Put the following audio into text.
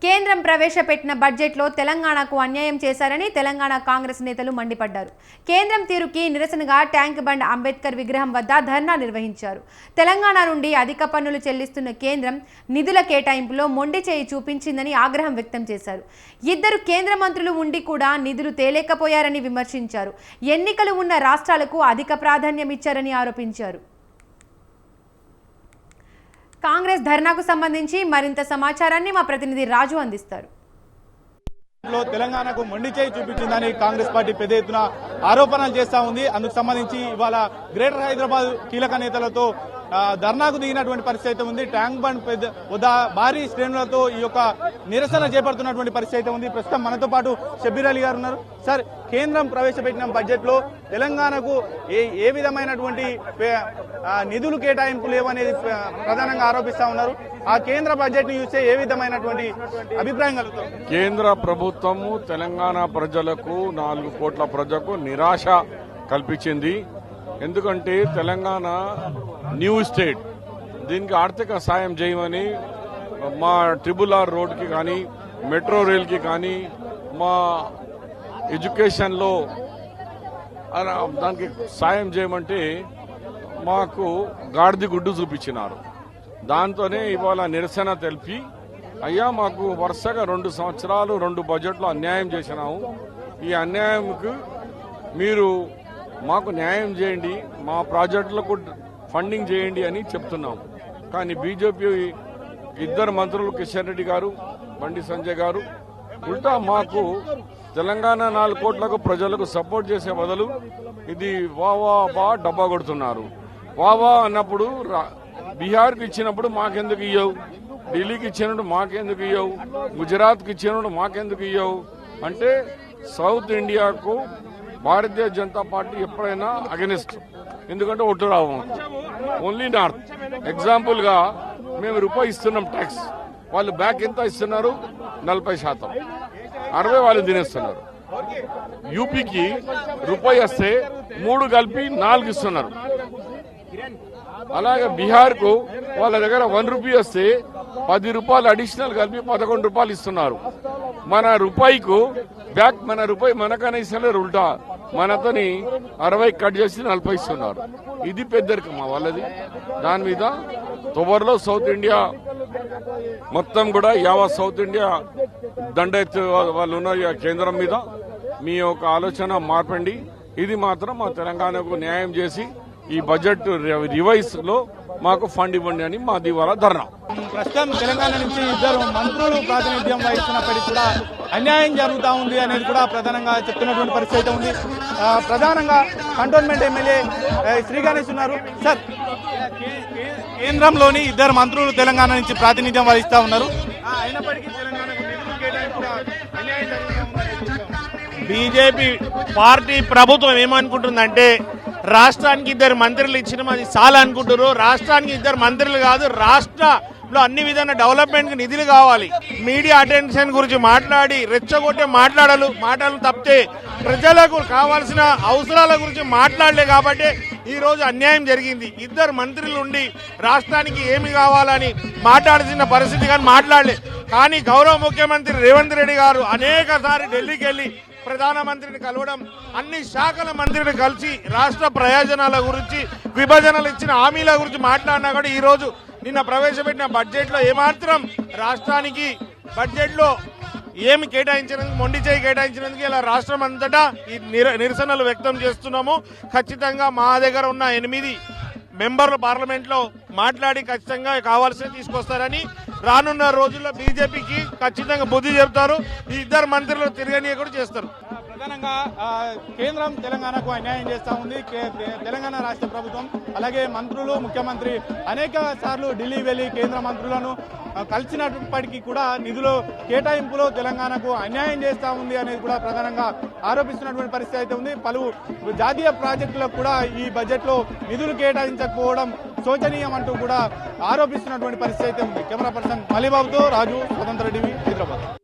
కేంద్రం ప్రవేశపెట్టిన బడ్జెట్లో తెలంగాణకు అన్యాయం చేశారని తెలంగాణ కాంగ్రెస్ నేతలు మండిపడ్డారు. కేంద్రం తీరుకి నిరసనగా ట్యాంక్ బండ్ అంబేద్కర్ విగ్రహం వద్ద ధర్నా నిర్వహించారు. తెలంగాణ నుండి అధిక పన్నులు చెల్లిస్తున్న కేంద్రం నిధుల కేటాయింపులో మొండి చేయి చూపించిందని ఆగ్రహం వ్యక్తం చేశారు. ఇద్దరు కేంద్ర మంత్రులు ఉండి కూడా నిధులు తేలేకపోయారని విమర్శించారు. ఎన్నికలు ఉన్న రాష్ట్రాలకు అధిక ప్రాధాన్యం ఇచ్చారని ఆరోపించారు. కాంగ్రెస్ ధర్నాకు సంబంధించి మరింత సమాచారాన్ని మా ప్రతినిధి రాజు అందిస్తారు. తెలంగాణకు మొండి చేయి చూపించిందని కాంగ్రెస్ పార్టీ పెద్ద ఎత్తున ఆరోపణలు చేస్తా ఉంది. అందుకు సంబంధించి ఇవాళ గ్రేటర్ హైదరాబాద్ కీలక నేతలతో ధర్నాకు దిగినటువంటి పరిస్థితి అయితే ఉంది. ట్యాంక్ బండ్ వద్ద భారీ శ్రేణులతో ఈ యొక్క నిరసన చేపడుతున్నటువంటి పరిస్థితి అయితే ఉంది. ప్రస్తుతం మనతో పాటు షబ్బీర్ అలీ గారు ఉన్నారు. సార్, కేంద్రం ప్రవేశపెట్టిన బడ్జెట్ లో తెలంగాణకు ఏ విధమైనటువంటి నిధులు కేటాయింపు లేవనేది ప్రధానంగా ఆరోపిస్తా ఉన్నారు. ఆ కేంద్ర బడ్జెట్ ని చూస్తే ఏ విధమైనటువంటి అభిప్రాయం కలుగుతుంది? కేంద్ర ప్రభుత్వము తెలంగాణ ప్రజలకు 4 కోట్ల ప్రజలకు నిరాశ కల్పించింది. ఎందుకంటే తెలంగాణ న్యూ స్టేట్, దీనికి ఆర్థిక సాయం చేయమని మా RRR రోడ్కి కానీ మెట్రో రైల్కి కానీ మా ఎడ్యుకేషన్లో దానికి సాయం చేయమంటే మాకు గాడిద గుడ్డు చూపించినారు. దాంతోనే ఇవాళ నిరసన తెలిపి, అయ్యా మాకు వరుసగా 2 సంవత్సరాలు 2 బడ్జెట్లో అన్యాయం చేసినాము, ఈ అన్యాయంకు మీరు మాకు న్యాయం చేయండి, మా ప్రాజెక్టులకు ఫండింగ్ చేయండి అని చెప్తున్నాం. కానీ బీజేపీ ఇద్దరు మంత్రులు కిషన్ రెడ్డి గారు, బండి సంజయ్ గారు ఉల్టా మాకు తెలంగాణ 4 కోట్లకు ప్రజలకు సపోర్ట్ చేసే బదులు ఇది వా డబ్బా కొడుతున్నారు. వా అన్నప్పుడు బీహార్కి ఇచ్చినప్పుడు మాకెందుకు ఇయ్యవు, ఢిల్లీకి ఇచ్చినప్పుడు మాకెందుకు ఇయ్యవు, గుజరాత్కి ఇచ్చినప్పుడు మాకెందుకు ఇయ్యవు అంటే సౌత్ ఇండియాకు భారతీయ జనతా పార్టీ ఎప్పుడైనా అగెనిస్ట్. ఎందుకంటే ఒట్టు రావు, ఓన్లీ నార్త్. ఎగ్జాంపుల్ గా మేము రూపాయి ఇస్తున్నాం ట్యాక్స్, వాళ్ళు బ్యాక్ ఎంత ఇస్తున్నారు? 40%, 60 వాళ్ళు తినేస్తున్నారు. యూపీకి రూపాయి వస్తే 3 కలిపి 4 ఇస్తున్నారు. అలాగే బీహార్ కు వాళ్ళ దగ్గర 1 రూపీ వస్తే 10 రూపాయలు అడిషనల్ కలిపి 11 రూపాయలు ఇస్తున్నారు. మన రూపాయికు బ్యాక్ మన రూపాయి మనకనే ఇస్తున్నారు, ఉల్టా మనతోని 60 కట్ చేసి 40 ఇస్తున్నారు. ఇది పెద్దరికం మా వాళ్ళది. దాని మీద త్వరలో సౌత్ ఇండియా మొత్తం కూడా యావత్ సౌత్ ఇండియా దండెత్తి వాళ్ళు ఉన్న కేంద్రం మీద మీ యొక్క ఆలోచన మార్పండి. ఇది మాత్రం మా తెలంగాణకు న్యాయం చేసి ఈ బడ్జెట్ రివైజ్ లో మాకు ఫండ్ ఇవ్వండి అని మా దివాలా ధర్నా. ప్రస్తుతం తెలంగాణ నుంచి ఇద్దరు మంత్రులు ప్రాతినిధ్యం వహిస్తున్నప్పటికీ కూడా అన్యాయం జరుగుతూ ఉంది అనేది కూడా ప్రధానంగా చెప్తున్నటువంటి పరిస్థితి ఉంది. ప్రధానంగా కంటోన్మెంట్ ఎమ్మెల్యే శ్రీ గణేష్ ఉన్నారు. సార్, కేంద్రంలోని ఇద్దరు మంత్రులు తెలంగాణ నుంచి ప్రాతినిధ్యం వహిస్తా ఉన్నారు. అయినప్పటికీ తెలంగాణకు నిధులు కేటాయింపు అన్యాయం జరుగుతూ ఉంది. బీజేపీ పార్టీ ప్రభుత్వం ఏమనుకుంటుందంటే రాష్ట్రానికి 2 మంత్రులు ఇచ్చిన అది చాలా అనుకుంటారు. రాష్ట్రానికి 2 మంత్రులు కాదు, రాష్ట్రంలో అన్ని విధాల డెవలప్మెంట్ కి నిధులు కావాలి. మీడియా అటెన్షన్ గురించి మాట్లాడి రెచ్చగొట్టే మాటలు తప్పితే ప్రజలకు కావాల్సిన అవసరాల గురించి మాట్లాడలే. కాబట్టి ఈ రోజు అన్యాయం జరిగింది. 2 మంత్రులు ఉండి రాష్ట్రానికి ఏమి కావాలని మాట్లాడాల్సిన పరిస్థితి కానీ మాట్లాడలే. కానీ గౌరవ ముఖ్యమంత్రి రేవంత్ రెడ్డి గారు అనేకసారి ఢిల్లీకి వెళ్లి ప్రధానమంత్రిని కలవడం, అన్ని శాఖల మంత్రిని కలిసి రాష్ట్ర ప్రయోజనాల గురించి, విభజనలు ఇచ్చిన హామీల గురించి మాట్లాడినా కూడా ఈ రోజు నిన్న ప్రవేశపెట్టిన బడ్జెట్ లో ఏమాత్రం రాష్ట్రానికి బడ్జెట్ లో ఏమి కేటాయించినందుకు, మొండి చేయి కేటాయించినందుకు ఇలా రాష్ట్రం అంతటా ఈ నిరసనలు వ్యక్తం చేస్తున్నాము. ఖచ్చితంగా మా దగ్గర ఉన్న 8 మెంబర్లు పార్లమెంట్ లో మాట్లాడి ఖచ్చితంగా కావాల్సిన తీసుకొస్తారని, రానున్న రోజుల్లో బీజేపీకి ఖచ్చితంగా బుద్ధి చెబుతారు. ఈ 2 మంత్రులు తిరగనీయ కూడా చేస్తారు. ప్రధానంగా కేంద్రం తెలంగాణకు అన్యాయం చేస్తా ఉంది. తెలంగాణ రాష్ట్ర ప్రభుత్వం అలాగే మంత్రులు, ముఖ్యమంత్రి అనేక సార్లు ఢిల్లీ వెళ్లి కేంద్ర మంత్రులను కలిసినప్పటికీ కూడా నిధులు కేటాయింపులో తెలంగాణకు అన్యాయం చేస్తా ఉంది అనేది కూడా ప్రధానంగా ఆరోపిస్తున్నటువంటి పరిస్థితి అయితే ఉంది. పలు జాతీయ ప్రాజెక్టులకు కూడా ఈ బడ్జెట్ లో నిధులు కేటాయించకపోవడం శోచనీయం అంటూ కూడా ఆరోపిస్తున్నటువంటి పరిస్థితి అయితే ఉంది. కెమెరా పర్సన్ మలిబాబుతో రాజు, స్వతంత్ర టీవీ, హైదరాబాద్.